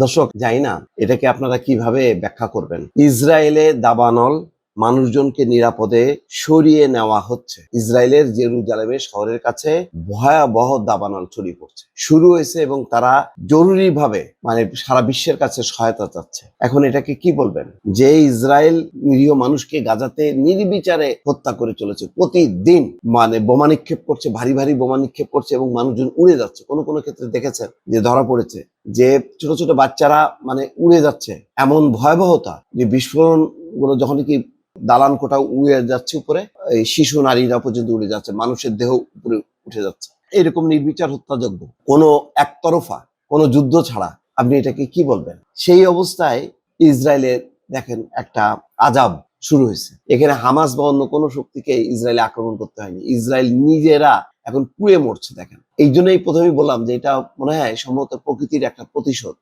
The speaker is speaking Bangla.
দর্শক, জানি না এটাকে আপনারা কিভাবে ব্যাখ্যা করবেন। ইসরায়েলে দাবানল মানুষজনকে নিরাপদে সরিয়ে নেওয়া হচ্ছে। ইসরায়েলের জেরুজালেমের শহরের কাছে ভয়াবহ দাবানল ছড়িয়ে পড়ছে শুরু হয়েছে এবং তারা জরুরিভাবে সারা বিশ্বের কাছে সহায়তা চাচ্ছে। এখন এটাকে কি বলবেন? যে ইসরায়েল নিরীহ মানুষকে গাজাতে নির্বিচারে হত্যা করে চলেছে, প্রতিদিন বোমা নিক্ষেপ করছে, ভারী ভারী বোমা নিক্ষেপ করছে এবং মানুষজন উড়ে যাচ্ছে। কোনো কোনো ক্ষেত্রে দেখেছেন যে ধরা পড়েছে যে ছোট ছোট বাচ্চারা উড়ে যাচ্ছে। এমন ভয়াবহতা যে বিস্ফোরণ গুলো যখন কি দালান কোটা উড়ে যাচ্ছে উপরে, এই শিশু নারীরা পর্যন্ত উড়ে যাচ্ছে, মানুষের দেহ উপরে উঠে যাচ্ছে। এরকম নির্বিচার হত্যাযজ্ঞ, কোনো একতরফা কোনো যুদ্ধ ছাড়া আপনি এটাকে কি বলবেন? সেই অবস্থায় ইসরায়েলের দেখেন একটা আজাব শুরু হয়েছে। এখানে হামাস বা অন্য কোনো শক্তিকে ইসরায়েলে আক্রমণ করতে হয়নি, ইসরায়েল নিজেরা এখন পুড়ে মরছে। দেখেন, এই জন্যই প্রথমেই বললাম যে এটা মনে হয় সম্ভবত প্রকৃতির একটা প্রতিশোধ।